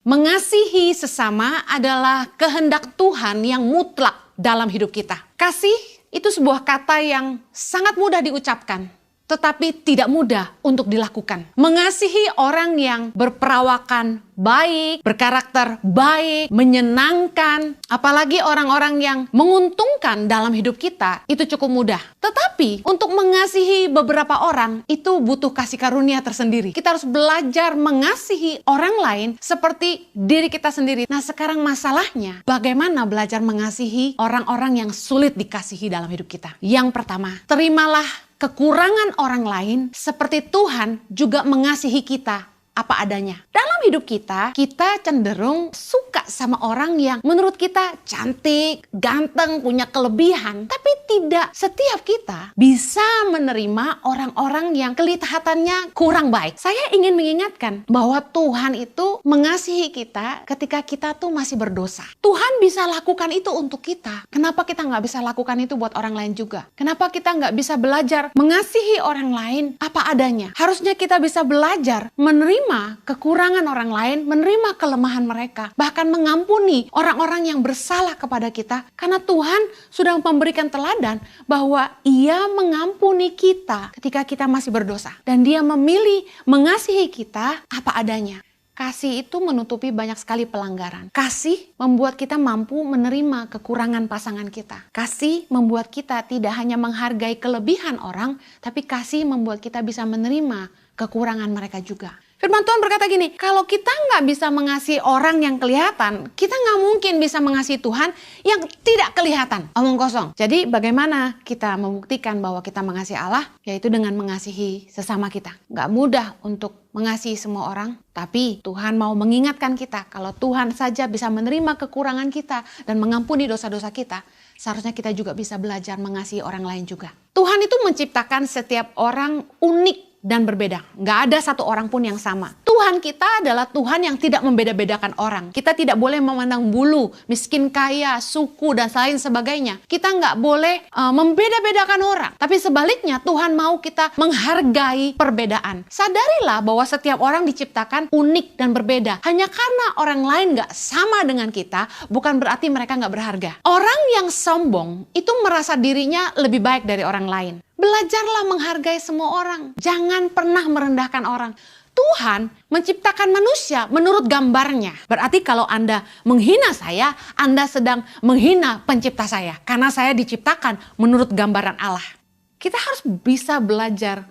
Mengasihi sesama adalah kehendak Tuhan yang mutlak dalam hidup kita. Kasih itu sebuah kata yang sangat mudah diucapkan, tetapi tidak mudah untuk dilakukan. Mengasihi orang yang berperawakan baik, berkarakter baik, menyenangkan, apalagi orang-orang yang menguntungkan dalam hidup kita, itu cukup mudah. Tetapi untuk mengasihi beberapa orang, itu butuh kasih karunia tersendiri. Kita harus belajar mengasihi orang lain seperti diri kita sendiri. Nah, sekarang masalahnya, bagaimana belajar mengasihi orang-orang yang sulit dikasihi dalam hidup kita? Yang pertama, terimalah kekurangan orang lain seperti Tuhan juga mengasihi kita apa adanya. Dalam hidup kita cenderung suka sama orang yang menurut kita cantik, ganteng, punya kelebihan. Tapi tidak setiap kita bisa menerima orang-orang yang kelihatannya kurang baik. Saya ingin mengingatkan bahwa Tuhan itu mengasihi kita ketika kita tuh masih berdosa. Tuhan bisa lakukan itu untuk kita. Kenapa kita nggak bisa lakukan itu buat orang lain juga? Kenapa kita nggak bisa belajar mengasihi orang lain apa adanya? Harusnya kita bisa belajar menerima kekurangan orang lain, menerima kelemahan mereka, bahkan mengampuni orang-orang yang bersalah kepada kita, karena Tuhan sudah memberikan teladan bahwa Ia mengampuni kita ketika kita masih berdosa, dan Dia memilih mengasihi kita apa adanya. Kasih itu menutupi banyak sekali pelanggaran. Kasih membuat kita mampu menerima kekurangan pasangan kita. Kasih membuat kita tidak hanya menghargai kelebihan orang, tapi kasih membuat kita bisa menerima kekurangan mereka juga. Firman Tuhan berkata gini, kalau kita nggak bisa mengasihi orang yang kelihatan, kita nggak mungkin bisa mengasihi Tuhan yang tidak kelihatan. Omong kosong. Jadi bagaimana kita membuktikan bahwa kita mengasihi Allah? Yaitu dengan mengasihi sesama kita. Nggak mudah untuk mengasihi semua orang, tapi Tuhan mau mengingatkan kita kalau Tuhan saja bisa menerima kekurangan kita dan mengampuni dosa-dosa kita. Seharusnya kita juga bisa belajar mengasihi orang lain juga. Tuhan itu menciptakan setiap orang unik dan berbeda. Nggak ada satu orang pun yang sama. Tuhan kita adalah Tuhan yang tidak membeda-bedakan orang. Kita tidak boleh memandang bulu, miskin, kaya, suku, dan lain sebagainya. Kita nggak boleh membeda-bedakan orang. Tapi sebaliknya Tuhan mau kita menghargai perbedaan. Sadarilah bahwa setiap orang diciptakan unik dan berbeda. Hanya karena orang lain nggak sama dengan kita, bukan berarti mereka nggak berharga. Orang yang sombong itu merasa dirinya lebih baik dari orang lain. Belajarlah menghargai semua orang. Jangan pernah merendahkan orang. Tuhan menciptakan manusia menurut gambarnya. Berarti kalau Anda menghina saya, Anda sedang menghina pencipta saya. Karena saya diciptakan menurut gambaran Allah. Kita harus bisa belajar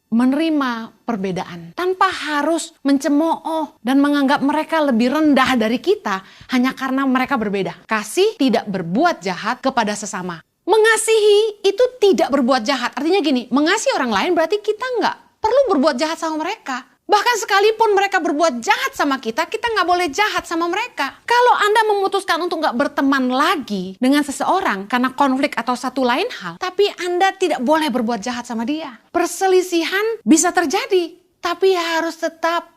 menerima perbedaan tanpa harus mencemooh dan menganggap mereka lebih rendah dari kita hanya karena mereka berbeda. Kasih tidak berbuat jahat kepada sesama. Mengasihi itu tidak berbuat jahat. Artinya gini, mengasihi orang lain berarti kita nggak perlu berbuat jahat sama mereka. Bahkan sekalipun mereka berbuat jahat sama kita nggak boleh jahat sama mereka. Kalau Anda memutuskan untuk nggak berteman lagi dengan seseorang karena konflik atau satu lain hal, tapi Anda tidak boleh berbuat jahat sama dia. Perselisihan bisa terjadi, tapi harus tetap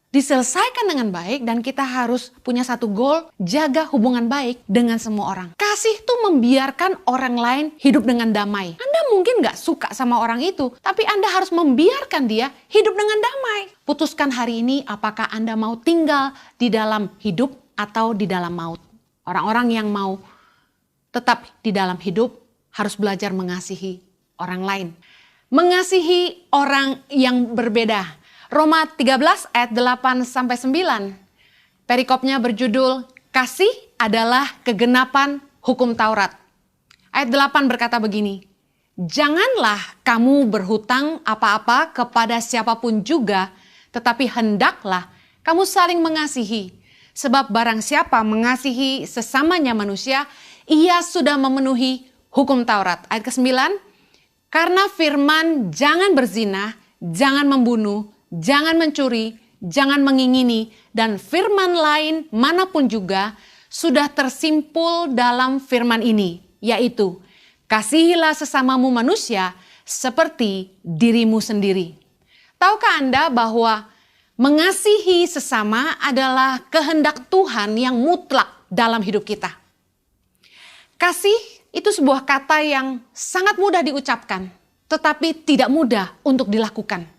diselesaikan dengan baik, dan kita harus punya satu goal, jaga hubungan baik dengan semua orang. Kasih tuh membiarkan orang lain hidup dengan damai. Anda mungkin gak suka sama orang itu, tapi Anda harus membiarkan dia hidup dengan damai. Putuskan hari ini apakah Anda mau tinggal di dalam hidup atau di dalam maut. Orang-orang yang mau tetap di dalam hidup harus belajar mengasihi orang lain. Mengasihi orang yang berbeda. Roma 13 ayat 8-9. Perikopnya berjudul, kasih adalah kegenapan hukum Taurat. Ayat 8 berkata begini, janganlah kamu berhutang apa-apa kepada siapapun juga, tetapi hendaklah kamu saling mengasihi. Sebab barang siapa mengasihi sesamanya manusia, ia sudah memenuhi hukum Taurat. Ayat ke-9, karena firman jangan berzina, jangan membunuh, jangan mencuri, jangan mengingini, dan firman lain manapun juga sudah tersimpul dalam firman ini, yaitu kasihilah sesamamu manusia seperti dirimu sendiri. Tahukah Anda bahwa mengasihi sesama adalah kehendak Tuhan yang mutlak dalam hidup kita? Kasih itu sebuah kata yang sangat mudah diucapkan, tetapi tidak mudah untuk dilakukan.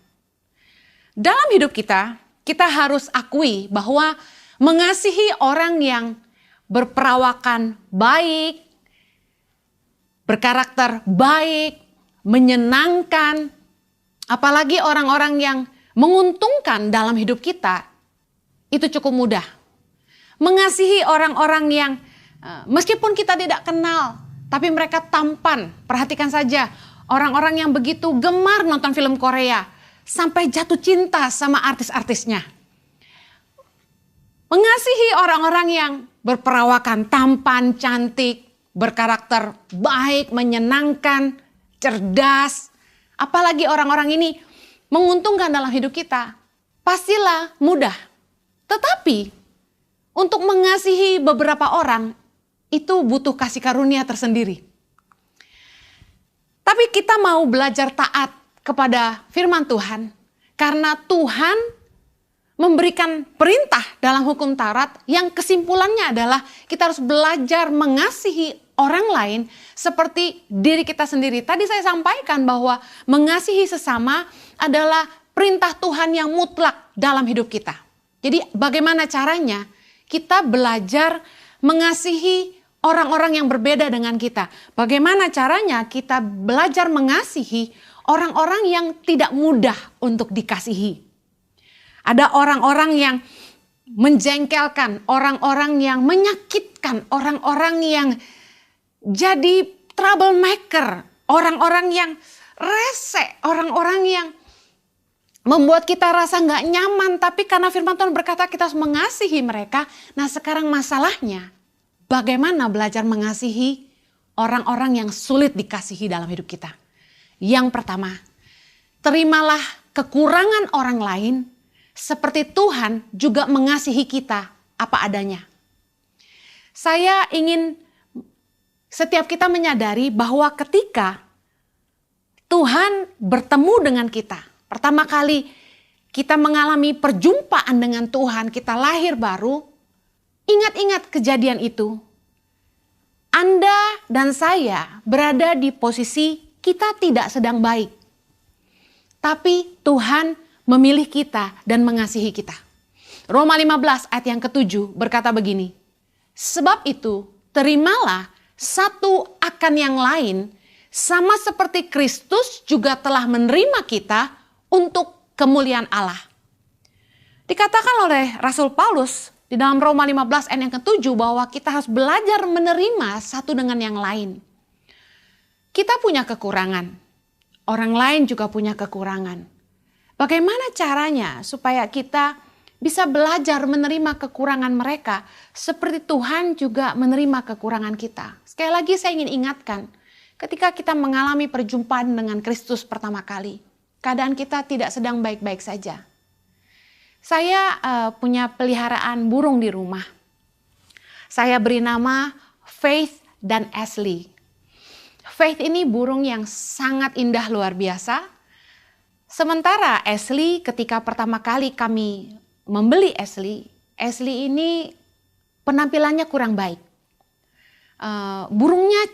Dalam hidup kita, kita harus akui bahwa Mengasihi orang yang berperawakan baik, berkarakter baik, menyenangkan, apalagi orang-orang yang menguntungkan dalam hidup kita, itu cukup mudah. Mengasihi orang-orang yang meskipun kita tidak kenal, tapi mereka tampan. Perhatikan saja, orang-orang yang begitu gemar nonton film Korea, sampai jatuh cinta sama artis-artisnya. Mengasihi orang-orang yang berperawakan tampan, cantik, berkarakter baik, menyenangkan, cerdas. Apalagi orang-orang ini menguntungkan dalam hidup kita. Pastilah mudah. Tetapi untuk mengasihi beberapa orang itu butuh kasih karunia tersendiri. Tapi kita mau belajar taat kepada firman Tuhan karena Tuhan memberikan perintah dalam hukum Taurat yang kesimpulannya adalah kita harus belajar mengasihi orang lain seperti diri kita sendiri. Tadi saya sampaikan bahwa mengasihi sesama adalah perintah Tuhan yang mutlak dalam hidup kita. Jadi bagaimana caranya kita belajar mengasihi orang-orang yang berbeda dengan kita? Bagaimana caranya kita belajar mengasihi orang-orang yang tidak mudah untuk dikasihi? Ada orang-orang yang menjengkelkan, orang-orang yang menyakitkan, orang-orang yang jadi troublemaker, orang-orang yang rese, orang-orang yang membuat kita rasa nggak nyaman. Tapi karena firman Tuhan berkata kita harus mengasihi mereka. Nah sekarang masalahnya bagaimana belajar mengasihi orang-orang yang sulit dikasihi dalam hidup kita. Yang pertama, terimalah kekurangan orang lain seperti Tuhan juga mengasihi kita apa adanya. Saya ingin setiap kita menyadari bahwa ketika Tuhan bertemu dengan kita, pertama kali kita mengalami perjumpaan dengan Tuhan, kita lahir baru, ingat-ingat kejadian itu. Anda dan saya berada di posisi kita tidak sedang baik. Tapi Tuhan memilih kita dan mengasihi kita. Roma 15 ayat yang ke-7 berkata begini. Sebab itu terimalah satu akan yang lain sama seperti Kristus juga telah menerima kita untuk kemuliaan Allah. Dikatakan oleh Rasul Paulus di dalam Roma 15 ayat yang ke-7 bahwa kita harus belajar menerima satu dengan yang lain. Kita punya kekurangan. Orang lain juga punya kekurangan. Bagaimana caranya supaya kita bisa belajar menerima kekurangan mereka seperti Tuhan juga menerima kekurangan kita. Sekali lagi saya ingin ingatkan, ketika kita mengalami perjumpaan dengan Kristus pertama kali, keadaan kita tidak sedang baik-baik saja. Saya punya peliharaan burung di rumah. Saya beri nama Faith dan Ashley. Faith ini burung yang sangat indah luar biasa. Sementara Ashley, ketika pertama kali kami membeli Ashley ini penampilannya kurang baik. Burungnya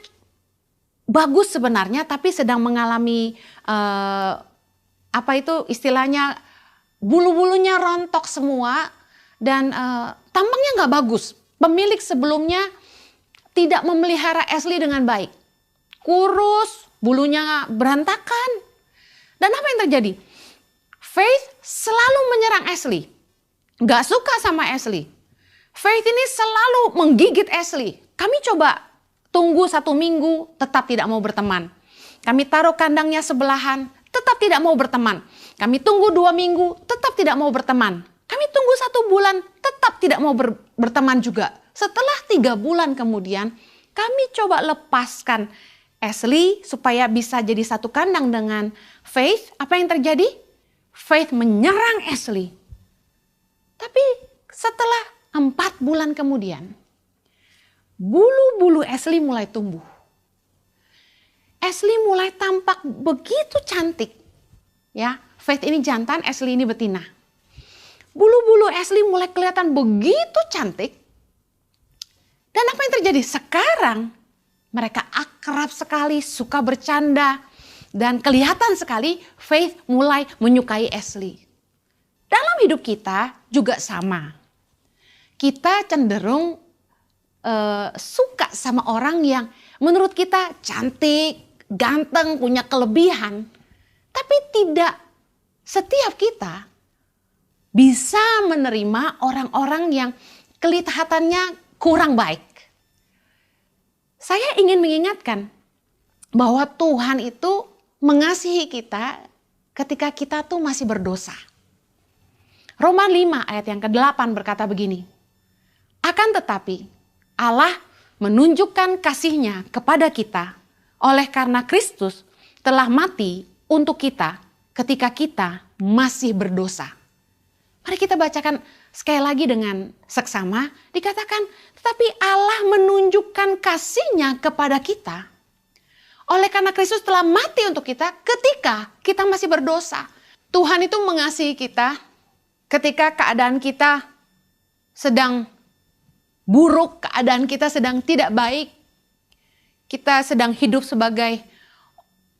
bagus sebenarnya, tapi sedang mengalami istilahnya bulu-bulunya rontok semua dan tampangnya nggak bagus. Pemilik sebelumnya tidak memelihara Ashley dengan baik, kurus, bulunya berantakan. Dan apa yang terjadi? Faith selalu menyerang Ashley. Gak suka sama Ashley. Faith ini selalu menggigit Ashley. Kami coba tunggu 1 minggu, tetap tidak mau berteman. Kami taruh kandangnya sebelahan, tetap tidak mau berteman. Kami tunggu 2 minggu, tetap tidak mau berteman. Kami tunggu 1 bulan, tetap tidak mau berteman juga. Setelah 3 bulan kemudian, kami coba lepaskan Ashley supaya bisa jadi satu kandang dengan Faith. Apa yang terjadi? Faith menyerang Ashley. Tapi setelah 4 bulan kemudian, bulu-bulu Ashley mulai tumbuh. Ashley mulai tampak begitu cantik. Ya, Faith ini jantan, Ashley ini betina. Bulu-bulu Ashley mulai kelihatan begitu cantik. Dan apa yang terjadi? Sekarang mereka akrab sekali, suka bercanda. Dan kelihatan sekali Faith mulai menyukai Ashley. Dalam hidup kita juga sama. kita cenderung suka sama orang yang menurut kita cantik, ganteng, punya kelebihan. Tapi tidak setiap kita bisa menerima orang-orang yang kelihatannya kurang baik. Saya ingin mengingatkan bahwa Tuhan itu mengasihi kita ketika kita tuh masih berdosa. Roma 5 ayat yang ke-8 berkata begini. Akan tetapi Allah menunjukkan kasih-Nya kepada kita oleh karena Kristus telah mati untuk kita ketika kita masih berdosa. Mari kita bacakan sekali lagi dengan seksama. Dikatakan, tetapi Allah menunjukkan kasih-Nya kepada kita oleh karena Kristus telah mati untuk kita ketika kita masih berdosa. Tuhan itu mengasihi kita ketika keadaan kita sedang buruk, keadaan kita sedang tidak baik. Kita sedang hidup sebagai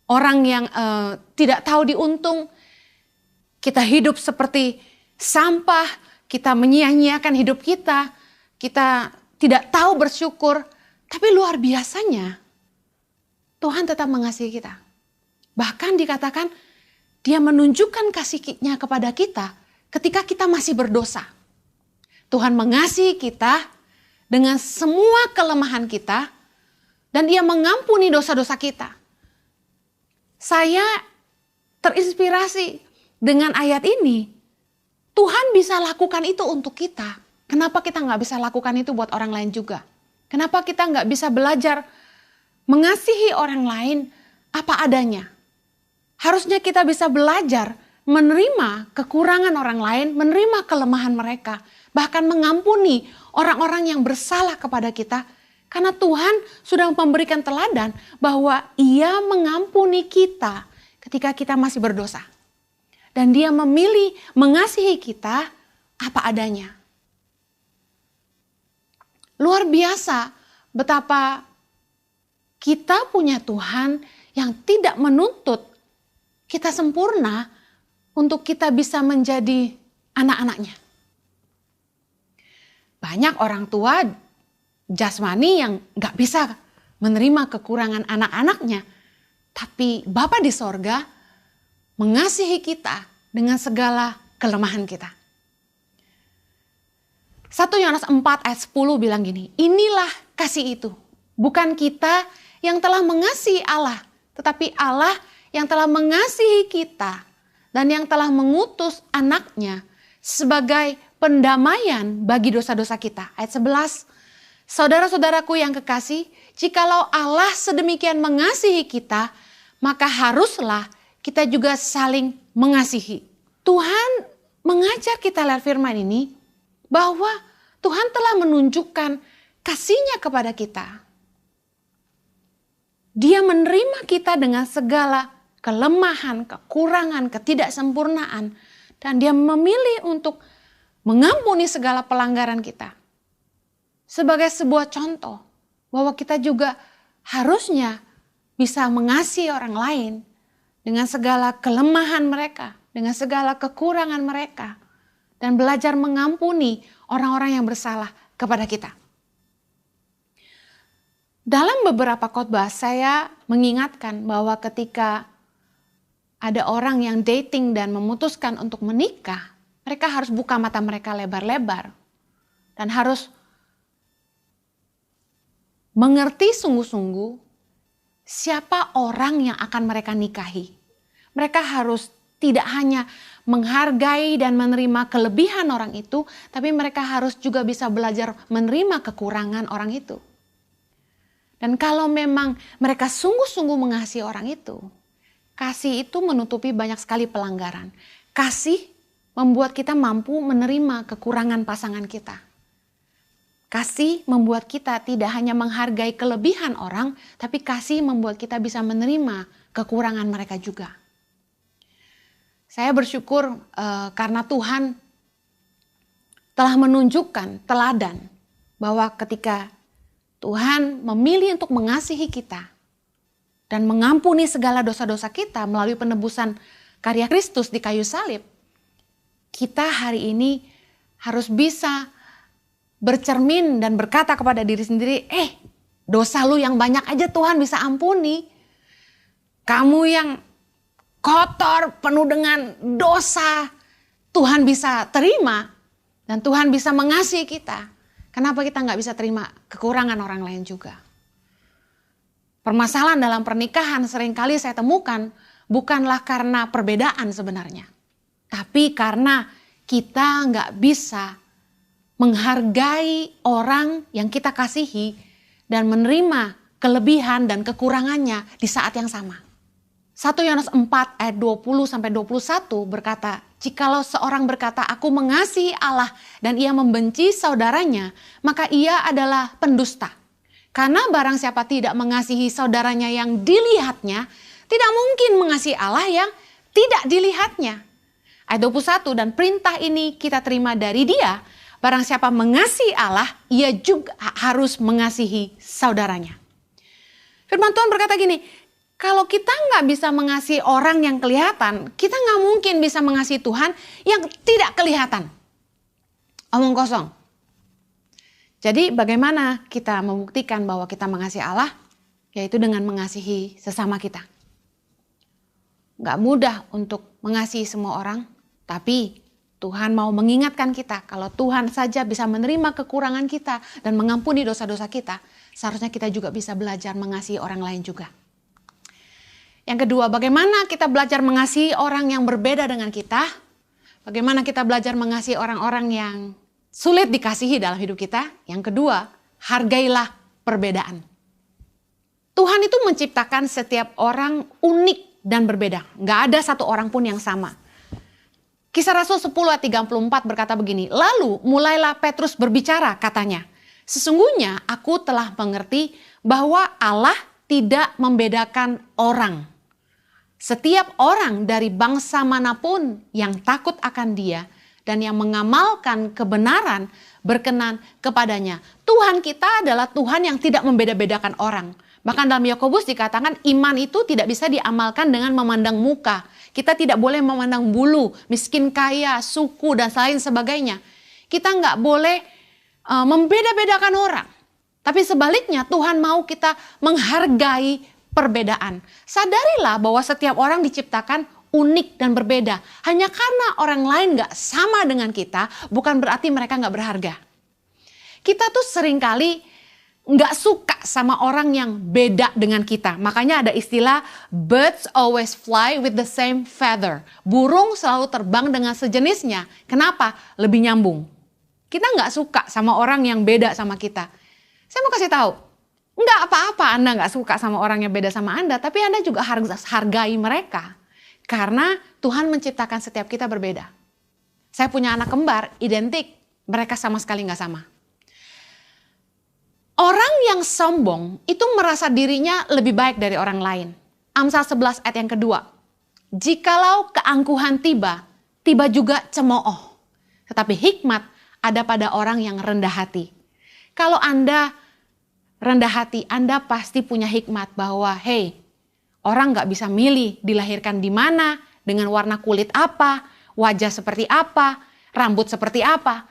orang yang tidak tahu diuntung. Kita hidup seperti sampah, kita menyia-nyiakan hidup kita. Kita tidak tahu bersyukur. Tapi luar biasanya Tuhan tetap mengasihi kita. Bahkan dikatakan Dia menunjukkan kasih-Nya kepada kita ketika kita masih berdosa. Tuhan mengasihi kita dengan semua kelemahan kita dan Dia mengampuni dosa-dosa kita. Saya terinspirasi dengan ayat ini. Tuhan bisa lakukan itu untuk kita. Kenapa kita nggak bisa lakukan itu buat orang lain juga? Kenapa kita nggak bisa belajar mengasihi orang lain apa adanya? Harusnya kita bisa belajar menerima kekurangan orang lain, menerima kelemahan mereka. Bahkan mengampuni orang-orang yang bersalah kepada kita. Karena Tuhan sudah memberikan teladan bahwa Ia mengampuni kita ketika kita masih berdosa. Dan Dia memilih mengasihi kita apa adanya. Luar biasa betapa kita punya Tuhan yang tidak menuntut kita sempurna untuk kita bisa menjadi anak-anaknya. Banyak orang tua jasmani yang gak bisa menerima kekurangan anak-anaknya. Tapi Bapa di sorga mengasihi kita dengan segala kelemahan kita. 1 Yohanes 4 ayat 10 bilang gini, inilah kasih itu. Bukan kita yang telah mengasihi Allah, tetapi Allah yang telah mengasihi kita dan yang telah mengutus anaknya sebagai pendamaian bagi dosa-dosa kita. Ayat 11, saudara-saudaraku yang kekasih, jikalau Allah sedemikian mengasihi kita, maka haruslah kita juga saling mengasihi. Tuhan mengajak kita lihat firman ini, bahwa Tuhan telah menunjukkan kasih-Nya kepada kita. Dia menerima kita dengan segala kelemahan, kekurangan, ketidaksempurnaan. Dan Dia memilih untuk mengampuni segala pelanggaran kita. Sebagai sebuah contoh bahwa kita juga harusnya bisa mengasihi orang lain dengan segala kelemahan mereka, dengan segala kekurangan mereka. Dan belajar mengampuni orang-orang yang bersalah kepada kita. Dalam beberapa khotbah saya mengingatkan bahwa ketika ada orang yang dating dan memutuskan untuk menikah, mereka harus buka mata mereka lebar-lebar. Dan harus mengerti sungguh-sungguh siapa orang yang akan mereka nikahi. Mereka harus tidak hanya menghargai dan menerima kelebihan orang itu, tapi mereka harus juga bisa belajar menerima kekurangan orang itu. Dan kalau memang mereka sungguh-sungguh mengasihi orang itu, kasih itu menutupi banyak sekali pelanggaran. Kasih membuat kita mampu menerima kekurangan pasangan kita. Kasih membuat kita tidak hanya menghargai kelebihan orang, tapi kasih membuat kita bisa menerima kekurangan mereka juga. Saya bersyukur karena Tuhan telah menunjukkan teladan bahwa ketika Tuhan memilih untuk mengasihi kita dan mengampuni segala dosa-dosa kita melalui penebusan karya Kristus di kayu salib, kita hari ini harus bisa bercermin dan berkata kepada diri sendiri, dosa lu yang banyak aja Tuhan bisa ampuni. Kamu yang kotor, penuh dengan dosa, Tuhan bisa terima. Dan Tuhan bisa mengasihi kita. Kenapa kita nggak bisa terima kekurangan orang lain juga? Permasalahan dalam pernikahan seringkali saya temukan bukanlah karena perbedaan sebenarnya. Tapi karena kita nggak bisa menghargai orang yang kita kasihi dan menerima kelebihan dan kekurangannya di saat yang sama. 1 Yohanes 4 ayat 20-21 berkata, jikalau seorang berkata, aku mengasihi Allah dan ia membenci saudaranya, maka ia adalah pendusta. Karena barang siapa tidak mengasihi saudaranya yang dilihatnya, tidak mungkin mengasihi Allah yang tidak dilihatnya. Ayat 21, dan perintah ini kita terima dari dia, barang siapa mengasihi Allah, ia juga harus mengasihi saudaranya. Firman Tuhan berkata gini, kalau kita nggak bisa mengasihi orang yang kelihatan, kita nggak mungkin bisa mengasihi Tuhan yang tidak kelihatan. Omong kosong. Jadi bagaimana kita membuktikan bahwa kita mengasihi Allah? Yaitu dengan mengasihi sesama kita. Nggak mudah untuk mengasihi semua orang, tapi Tuhan mau mengingatkan kita kalau Tuhan saja bisa menerima kekurangan kita dan mengampuni dosa-dosa kita, seharusnya kita juga bisa belajar mengasihi orang lain juga. Yang kedua, bagaimana kita belajar mengasihi orang yang berbeda dengan kita? Bagaimana kita belajar mengasihi orang-orang yang sulit dikasihi dalam hidup kita? Yang kedua, hargailah perbedaan. Tuhan itu menciptakan setiap orang unik dan berbeda. Nggak ada satu orang pun yang sama. Kisah Rasul 10 ayat 34 berkata begini, lalu mulailah Petrus berbicara, katanya, sesungguhnya aku telah mengerti bahwa Allah tidak membedakan orang. Setiap orang dari bangsa manapun yang takut akan dia dan yang mengamalkan kebenaran berkenan kepadanya. Tuhan kita adalah Tuhan yang tidak membeda-bedakan orang. Bahkan dalam Yakobus dikatakan iman itu tidak bisa diamalkan dengan memandang muka. Kita tidak boleh memandang bulu, miskin kaya, suku dan lain sebagainya. Kita nggak boleh membeda-bedakan orang. Tapi sebaliknya Tuhan mau kita menghargai perbedaan. Sadarilah bahwa setiap orang diciptakan unik dan berbeda. Hanya karena orang lain gak sama dengan kita, bukan berarti mereka gak berharga. Kita tuh seringkali gak suka sama orang yang beda dengan kita. Makanya ada istilah birds always fly with the same feather. Burung selalu terbang dengan sejenisnya. Kenapa? Lebih nyambung. Kita gak suka sama orang yang beda sama kita. Saya mau kasih tahu. Enggak apa-apa Anda nggak suka sama orang yang beda sama Anda, tapi Anda juga harus hargai mereka. Karena Tuhan menciptakan setiap kita berbeda. Saya punya anak kembar, identik. Mereka sama sekali nggak sama. Orang yang sombong itu merasa dirinya lebih baik dari orang lain. Amsal 11 ayat yang kedua. Jikalau keangkuhan tiba, tiba juga cemooh. Tetapi hikmat ada pada orang yang rendah hati. Kalau Anda rendah hati, Anda pasti punya hikmat bahwa orang gak bisa milih dilahirkan di mana, dengan warna kulit apa, wajah seperti apa, rambut seperti apa.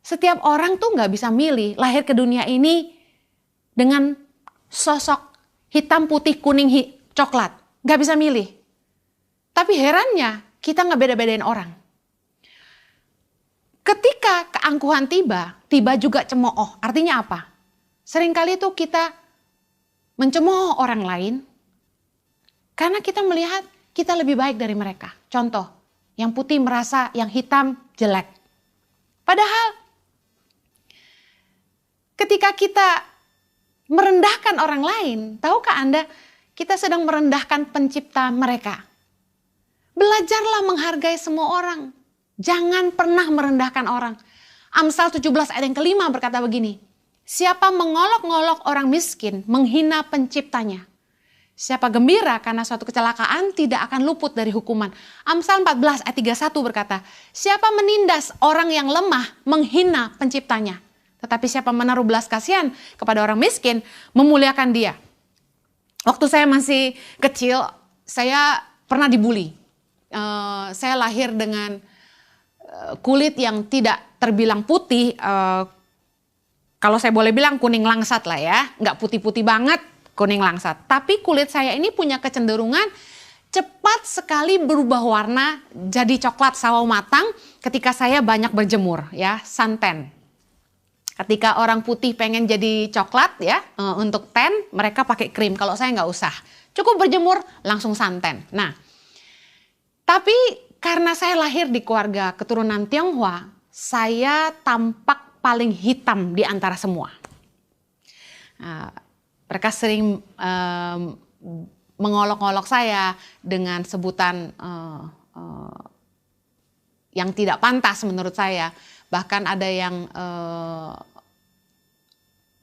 Setiap orang tuh gak bisa milih lahir ke dunia ini dengan sosok hitam, putih, kuning, coklat. Gak bisa milih. Tapi herannya kita gak beda-bedain orang. Ketika keangkuhan tiba, tiba juga cemooh. Artinya apa? Seringkali itu kita mencemooh orang lain karena kita melihat kita lebih baik dari mereka. Contoh, yang putih merasa yang hitam jelek. Padahal ketika kita merendahkan orang lain, tahukah Anda kita sedang merendahkan pencipta mereka. Belajarlah menghargai semua orang. Jangan pernah merendahkan orang. Amsal 17 ayat yang kelima berkata begini. Siapa mengolok-ngolok orang miskin, menghina penciptanya. Siapa gembira karena suatu kecelakaan tidak akan luput dari hukuman. Amsal 14 ayat 31 berkata, siapa menindas orang yang lemah, menghina penciptanya. Tetapi siapa menaruh belas kasihan kepada orang miskin, memuliakan dia. Waktu saya masih kecil, saya pernah dibully. Saya lahir dengan kulit yang tidak terbilang putih, kalau saya boleh bilang kuning langsat lah ya. Nggak putih-putih banget, kuning langsat. Tapi kulit saya ini punya kecenderungan cepat sekali berubah warna jadi coklat sawo matang ketika saya banyak berjemur ya, suntan. Ketika orang putih pengen jadi coklat ya, untuk tan mereka pakai krim. Kalau saya nggak usah, cukup berjemur langsung suntan. Nah, tapi karena saya lahir di keluarga keturunan Tionghoa, saya tampak paling hitam di antara semua. Mereka sering mengolok-olok saya dengan sebutan yang tidak pantas menurut saya. Bahkan ada yang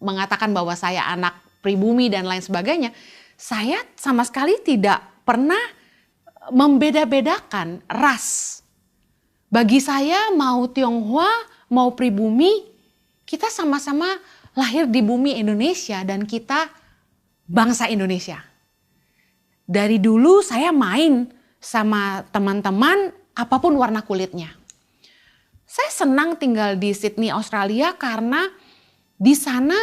mengatakan bahwa saya anak pribumi dan lain sebagainya. Saya sama sekali tidak pernah membeda-bedakan ras. Bagi saya mau Tionghoa, mau pribumi, kita sama-sama lahir di bumi Indonesia dan kita bangsa Indonesia. Dari dulu saya main sama teman-teman apapun warna kulitnya. Saya senang tinggal di Sydney, Australia karena di sana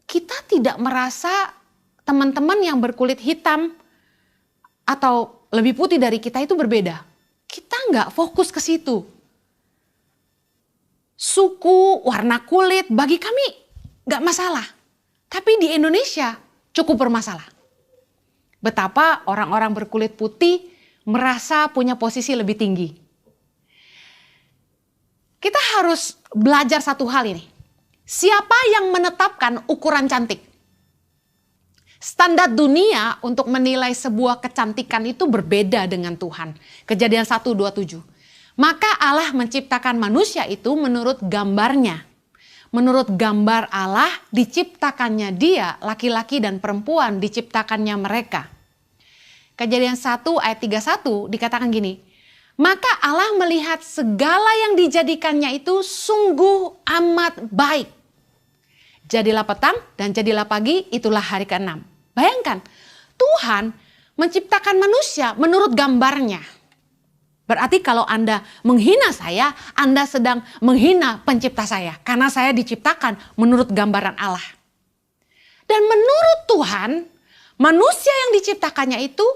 kita tidak merasa teman-teman yang berkulit hitam atau lebih putih dari kita itu berbeda. Kita nggak fokus ke situ. Suku, warna kulit bagi kami nggak masalah. Tapi di Indonesia cukup bermasalah. Betapa orang-orang berkulit putih merasa punya posisi lebih tinggi. Kita harus belajar satu hal ini. Siapa yang menetapkan ukuran cantik? Standar dunia untuk menilai sebuah kecantikan itu berbeda dengan Tuhan. Kejadian 1:27. Maka Allah menciptakan manusia itu menurut gambarnya. Menurut gambar Allah diciptakannya dia, laki-laki dan perempuan diciptakannya mereka. Kejadian 1 ayat 31 dikatakan gini. Maka Allah melihat segala yang dijadikannya itu sungguh amat baik. Jadilah petang dan jadilah pagi, itulah hari ke-6. Bayangkan, Tuhan menciptakan manusia menurut gambarnya. Berarti kalau Anda menghina saya, Anda sedang menghina pencipta saya. Karena saya diciptakan menurut gambaran Allah. Dan menurut Tuhan, manusia yang diciptakannya itu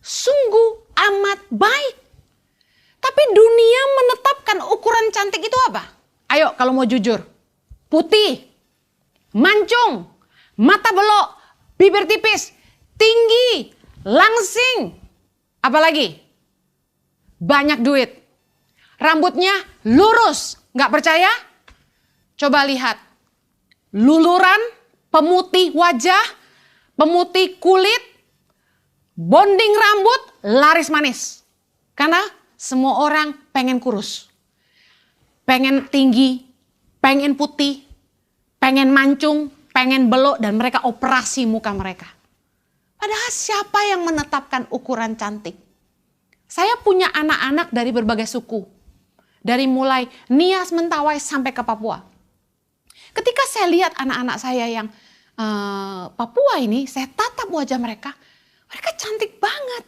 sungguh amat baik. Tapi dunia menetapkan ukuran cantik itu apa? Ayo kalau mau jujur. Putih, mancung, mata belok, bibir tipis, tinggi, langsing. Apalagi? Banyak duit. Rambutnya lurus. Nggak percaya? Coba lihat. Luluran, pemutih wajah, pemutih kulit, bonding rambut, laris manis. Karena semua orang pengen kurus. Pengen tinggi, pengen putih, pengen mancung, pengen belok dan mereka operasi muka mereka. Padahal siapa yang menetapkan ukuran cantik? Saya punya anak-anak dari berbagai suku. Dari mulai Nias, Mentawai sampai ke Papua. Ketika saya lihat anak-anak saya yang Papua ini, saya tatap wajah mereka. Mereka cantik banget.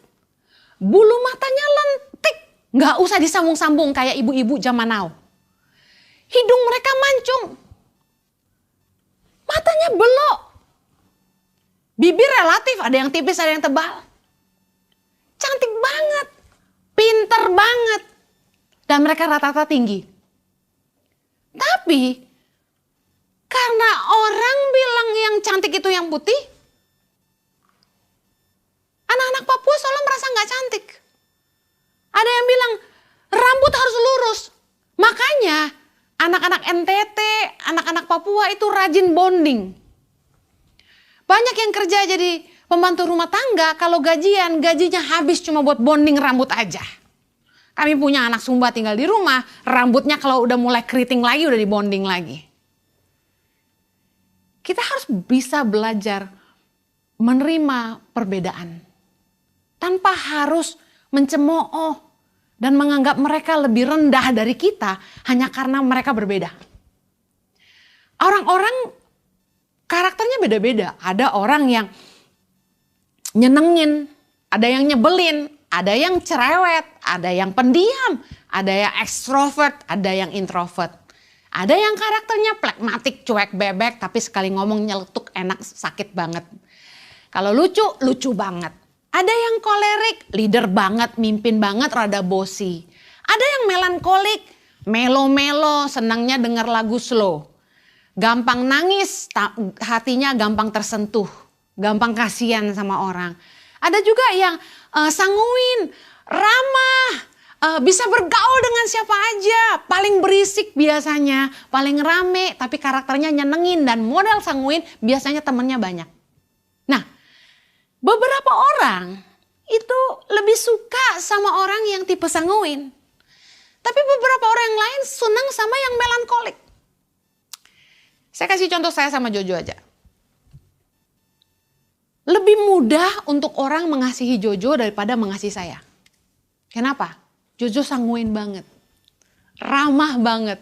Bulu matanya lentik. Nggak usah disambung-sambung kayak ibu-ibu zaman now. Hidung mereka mancung. Matanya belok. Bibir relatif, ada yang tipis, ada yang tebal. Cantik banget. Pinter banget. Dan mereka rata-rata tinggi. Tapi karena orang bilang yang cantik itu yang putih, anak-anak Papua seolah merasa nggak cantik. Ada yang bilang rambut harus lurus. Makanya anak-anak NTT, anak-anak Papua itu rajin bonding. Banyak yang kerja jadi pembantu rumah tangga, kalau gajian, gajinya habis cuma buat bonding rambut aja. Kami punya anak Sumba tinggal di rumah, rambutnya kalau udah mulai keriting lagi udah dibonding lagi. Kita harus bisa belajar menerima perbedaan. Tanpa harus mencemooh dan menganggap mereka lebih rendah dari kita hanya karena mereka berbeda. Orang-orang karakternya beda-beda. Ada orang yang nyenengin, ada yang nyebelin, ada yang cerewet, ada yang pendiam, ada yang ekstrovert, ada yang introvert. Ada yang karakternya plekmatik, cuek bebek, tapi sekali ngomong nyeletuk enak, sakit banget. Kalau lucu, lucu banget. Ada yang kolerik, leader banget, mimpin banget, rada bosi. Ada yang melankolik, melo-melo, senangnya denger lagu slow. Gampang nangis, hatinya gampang tersentuh, gampang kasihan sama orang. Ada juga yang sanguin, ramah, bisa bergaul dengan siapa aja, paling berisik biasanya, paling rame, tapi karakternya nyenengin dan model sanguin, biasanya temennya banyak. Nah, beberapa orang itu lebih suka sama orang yang tipe sanguin. Tapi beberapa orang yang lain senang sama yang melankolik. Saya kasih contoh saya sama Jojo aja. Lebih mudah untuk orang mengasihi Jojo daripada mengasihi saya. Kenapa? Jojo sanguin banget, ramah banget.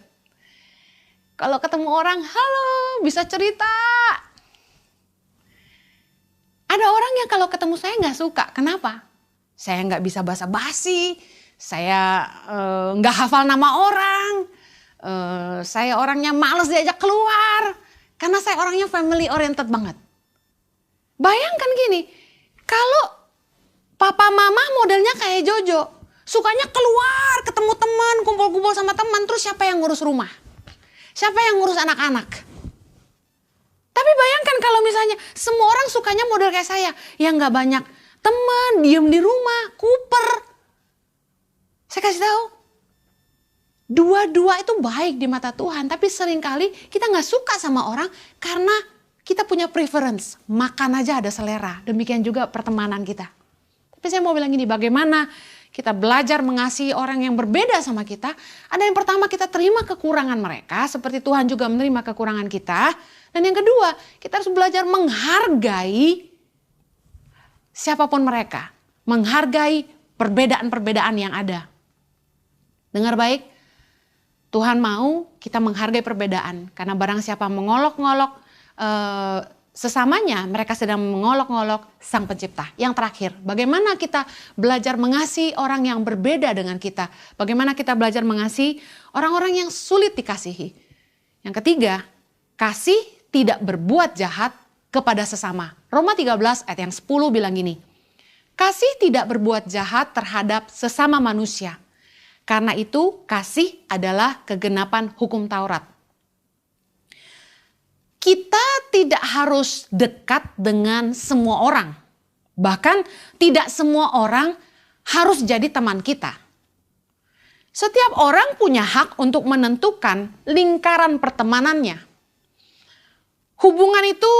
Kalau ketemu orang, halo, bisa cerita. Ada orang yang kalau ketemu saya nggak suka, kenapa? Saya nggak bisa basa-basi, saya nggak hafal nama orang, saya orangnya males diajak keluar, karena saya orangnya family oriented banget. Bayangkan gini, kalau papa mama modelnya kayak Jojo, sukanya keluar, ketemu teman, kumpul-kumpul sama teman, terus siapa yang ngurus rumah? Siapa yang ngurus anak-anak? Tapi bayangkan kalau misalnya semua orang sukanya model kayak saya, yang gak banyak teman, diem di rumah, kuper. Saya kasih tahu, dua-dua itu baik di mata Tuhan, tapi seringkali kita gak suka sama orang karena kita punya preference, makan aja ada selera, demikian juga pertemanan kita. Tapi saya mau bilang gini, bagaimana kita belajar mengasihi orang yang berbeda sama kita. Ada yang pertama, kita terima kekurangan mereka seperti Tuhan juga menerima kekurangan kita. Dan yang kedua, kita harus belajar menghargai siapapun mereka. Menghargai perbedaan-perbedaan yang ada. Dengar baik, Tuhan mau kita menghargai perbedaan. Karena barang siapa mengolok-ngolok sesamanya, mereka sedang mengolok-ngolok Sang Pencipta. Yang terakhir, bagaimana kita belajar mengasihi orang yang berbeda dengan kita. Bagaimana kita belajar mengasihi orang-orang yang sulit dikasihi. Yang ketiga, kasih tidak berbuat jahat kepada sesama. Roma 13 ayat yang 10 bilang gini, kasih tidak berbuat jahat terhadap sesama manusia. Karena itu kasih adalah kegenapan hukum Taurat. Kita tidak harus dekat dengan semua orang. Bahkan tidak semua orang harus jadi teman kita. Setiap orang punya hak untuk menentukan lingkaran pertemanannya. Hubungan itu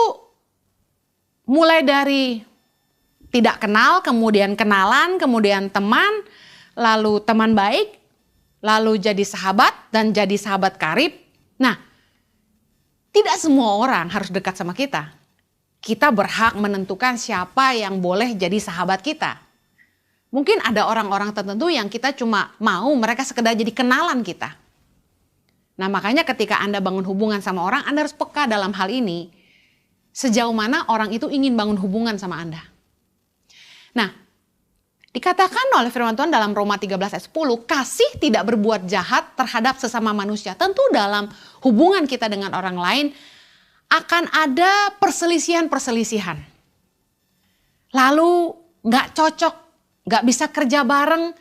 mulai dari tidak kenal, kemudian kenalan, kemudian teman, lalu teman baik, lalu jadi sahabat dan jadi sahabat karib. Nah, tidak semua orang harus dekat sama kita. Kita berhak menentukan siapa yang boleh jadi sahabat kita. Mungkin ada orang-orang tertentu yang kita cuma mau mereka sekedar jadi kenalan kita. Nah, makanya ketika Anda bangun hubungan sama orang, Anda harus peka dalam hal ini. Sejauh mana orang itu ingin bangun hubungan sama Anda. Nah, dikatakan oleh firman Tuhan dalam Roma 13 ayat 10, kasih tidak berbuat jahat terhadap sesama manusia. Tentu dalam hubungan kita dengan orang lain akan ada perselisihan-perselisihan. Lalu gak cocok, gak bisa kerja bareng,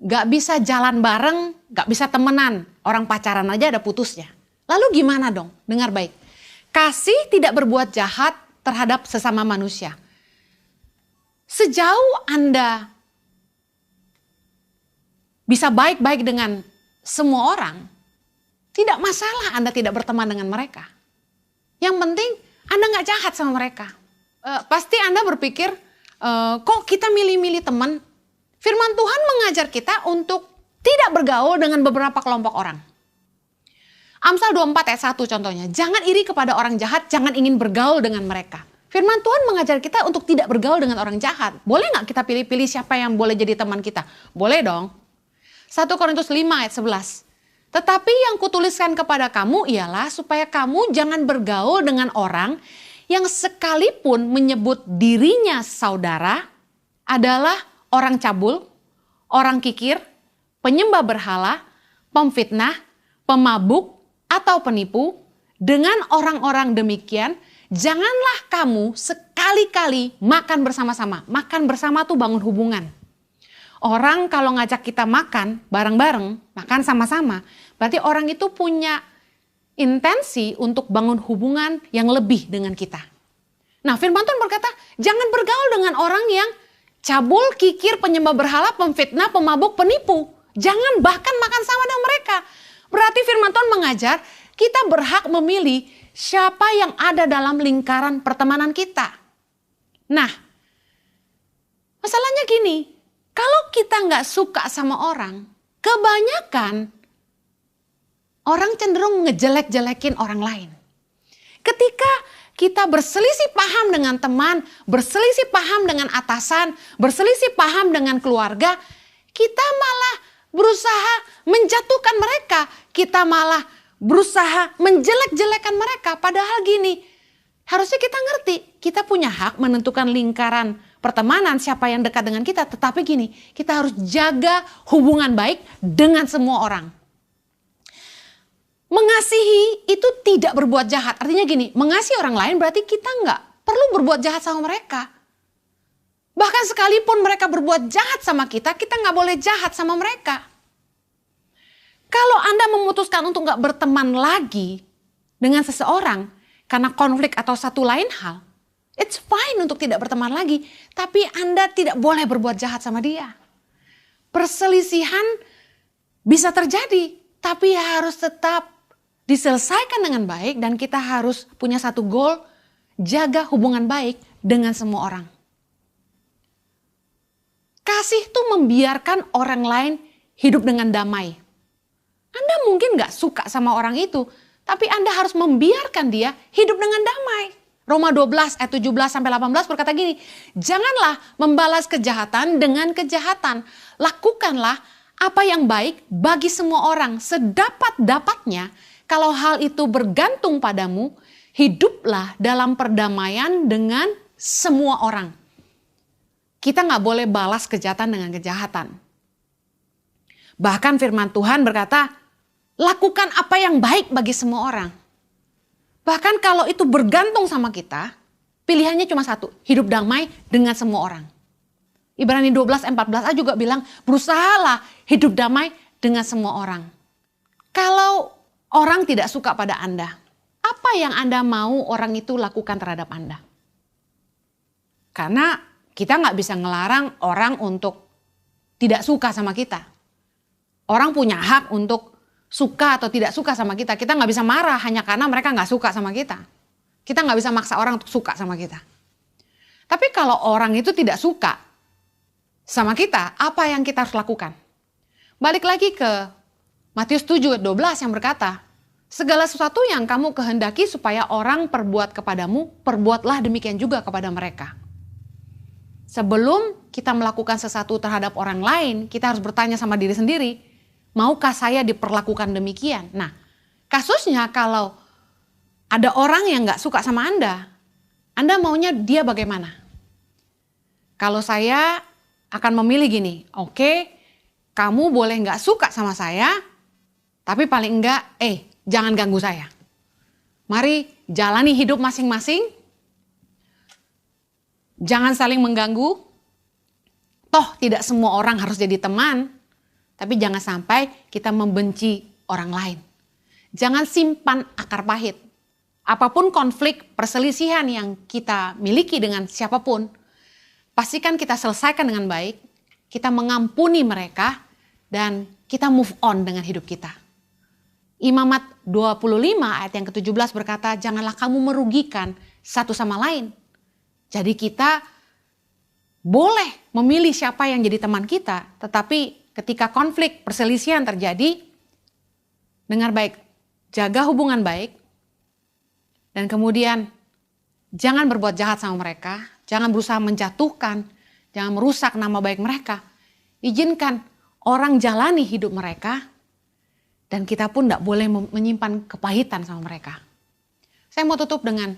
gak bisa jalan bareng, gak bisa temenan. Orang pacaran aja ada putusnya. Lalu gimana dong? Dengar baik. Kasih tidak berbuat jahat terhadap sesama manusia. Sejauh Anda bisa baik-baik dengan semua orang, tidak masalah Anda tidak berteman dengan mereka. Yang penting Anda nggak jahat sama mereka. Pasti Anda berpikir, kok kita milih-milih teman? Firman Tuhan mengajar kita untuk tidak bergaul dengan beberapa kelompok orang. Amsal 24 ayat 1 contohnya, jangan iri kepada orang jahat, jangan ingin bergaul dengan mereka. Firman Tuhan mengajar kita untuk tidak bergaul dengan orang jahat. Boleh nggak kita pilih-pilih siapa yang boleh jadi teman kita? Boleh dong. 1 Korintus 5 ayat 11. Tetapi yang kutuliskan kepada kamu ialah supaya kamu jangan bergaul dengan orang yang sekalipun menyebut dirinya saudara adalah orang cabul, orang kikir, penyembah berhala, pemfitnah, pemabuk, atau penipu, dengan orang-orang demikian, janganlah kamu sekali-kali makan bersama-sama. Makan bersama tuh bangun hubungan. Orang kalau ngajak kita makan bareng-bareng, makan sama-sama, berarti orang itu punya intensi untuk bangun hubungan yang lebih dengan kita. Nah, firman Tuhan berkata, jangan bergaul dengan orang yang cabul, kikir, penyembah berhala, pemfitnah, pemabuk, penipu. Jangan bahkan makan sama dengan mereka. Berarti firman Tuhan mengajar, kita berhak memilih siapa yang ada dalam lingkaran pertemanan kita. Nah, masalahnya gini, kalau kita nggak suka sama orang, kebanyakan orang cenderung ngejelek-jelekin orang lain. Ketika kita berselisih paham dengan teman, berselisih paham dengan atasan, berselisih paham dengan keluarga, kita malah berusaha menjatuhkan mereka. Kita malah berusaha menjelek-jelekan mereka. Padahal gini, harusnya kita ngerti, kita punya hak menentukan lingkaran pertemanan, siapa yang dekat dengan kita. Tetapi gini, kita harus jaga hubungan baik dengan semua orang. Mengasihi itu tidak berbuat jahat. Artinya gini, mengasihi orang lain berarti kita nggak perlu berbuat jahat sama mereka. Bahkan sekalipun mereka berbuat jahat sama kita nggak boleh jahat sama mereka. Kalau Anda memutuskan untuk nggak berteman lagi dengan seseorang karena konflik atau satu lain hal, it's fine untuk tidak berteman lagi. Tapi Anda tidak boleh berbuat jahat sama dia. Perselisihan bisa terjadi, tapi harus tetap diselesaikan dengan baik dan kita harus punya satu goal, jaga hubungan baik dengan semua orang. Kasih itu membiarkan orang lain hidup dengan damai. Anda mungkin gak suka sama orang itu, tapi Anda harus membiarkan dia hidup dengan damai. Roma 12 ayat 17-18 berkata gini, janganlah membalas kejahatan dengan kejahatan. Lakukanlah apa yang baik bagi semua orang sedapat-dapatnya. Kalau hal itu bergantung padamu, hiduplah dalam perdamaian dengan semua orang. Kita gak boleh balas kejahatan dengan kejahatan. Bahkan firman Tuhan berkata, lakukan apa yang baik bagi semua orang. Bahkan kalau itu bergantung sama kita, pilihannya cuma satu, hidup damai dengan semua orang. Ibrani 12:14a juga bilang, berusahalah hidup damai dengan semua orang. Kalau orang tidak suka pada Anda, apa yang Anda mau orang itu lakukan terhadap Anda? Karena kita nggak bisa ngelarang orang untuk tidak suka sama kita. Orang punya hak untuk suka atau tidak suka sama kita. Kita nggak bisa marah hanya karena mereka nggak suka sama kita. Kita nggak bisa maksa orang untuk suka sama kita. Tapi kalau orang itu tidak suka sama kita, apa yang kita harus lakukan? Balik lagi ke Matius 7:12 yang berkata, segala sesuatu yang kamu kehendaki supaya orang perbuat kepadamu, perbuatlah demikian juga kepada mereka. Sebelum kita melakukan sesuatu terhadap orang lain, kita harus bertanya sama diri sendiri, maukah saya diperlakukan demikian? Nah, kasusnya kalau ada orang yang gak suka sama Anda maunya dia bagaimana? Kalau saya akan memilih gini, oke, kamu boleh gak suka sama saya, tapi paling enggak, jangan ganggu saya. Mari jalani hidup masing-masing. Jangan saling mengganggu. Toh tidak semua orang harus jadi teman. Tapi jangan sampai kita membenci orang lain. Jangan simpan akar pahit. Apapun konflik perselisihan yang kita miliki dengan siapapun, pastikan kita selesaikan dengan baik. Kita mengampuni mereka dan kita move on dengan hidup kita. Imamat 25 ayat yang ke-17 berkata, janganlah kamu merugikan satu sama lain. Jadi kita boleh memilih siapa yang jadi teman kita, tetapi ketika konflik perselisihan terjadi, dengar baik, jaga hubungan baik, dan kemudian jangan berbuat jahat sama mereka, jangan berusaha menjatuhkan, jangan merusak nama baik mereka. Izinkan orang jalani hidup mereka, dan kita pun tidak boleh menyimpan kepahitan sama mereka. Saya mau tutup dengan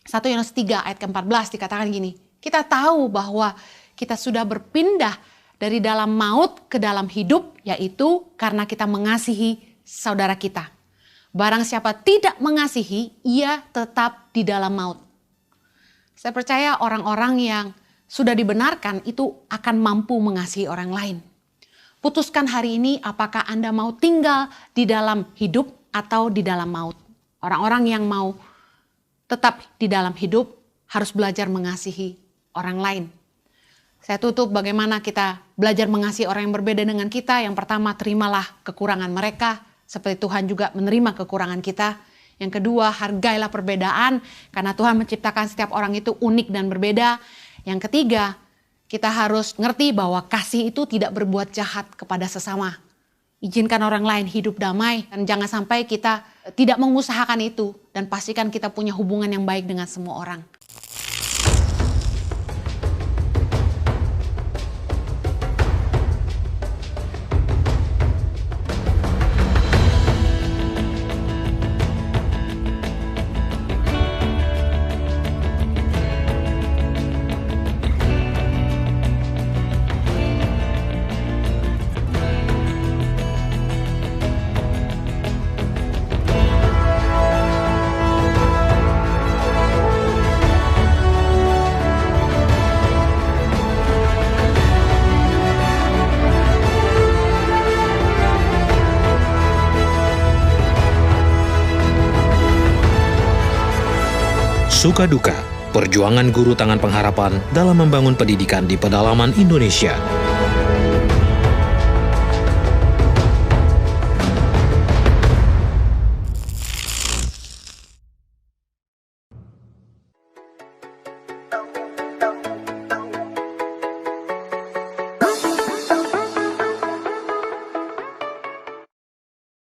1 Yohanes 3 ayat ke-14 dikatakan gini, kita tahu bahwa kita sudah berpindah dari dalam maut ke dalam hidup, yaitu karena kita mengasihi saudara kita. Barang siapa tidak mengasihi, ia tetap di dalam maut. Saya percaya orang-orang yang sudah dibenarkan itu akan mampu mengasihi orang lain. Putuskan hari ini apakah Anda mau tinggal di dalam hidup atau di dalam maut. Orang-orang yang mau tetap di dalam hidup harus belajar mengasihi orang lain. Saya tutup bagaimana kita belajar mengasihi orang yang berbeda dengan kita. Yang pertama, terimalah kekurangan mereka seperti Tuhan juga menerima kekurangan kita. Yang kedua, hargailah perbedaan karena Tuhan menciptakan setiap orang itu unik dan berbeda. Yang ketiga, kita harus ngerti bahwa kasih itu tidak berbuat jahat kepada sesama. Izinkan orang lain hidup damai dan jangan sampai kita tidak mengusahakan itu dan pastikan kita punya hubungan yang baik dengan semua orang. Suka duka, perjuangan guru tangan pengharapan dalam membangun pendidikan di pedalaman Indonesia.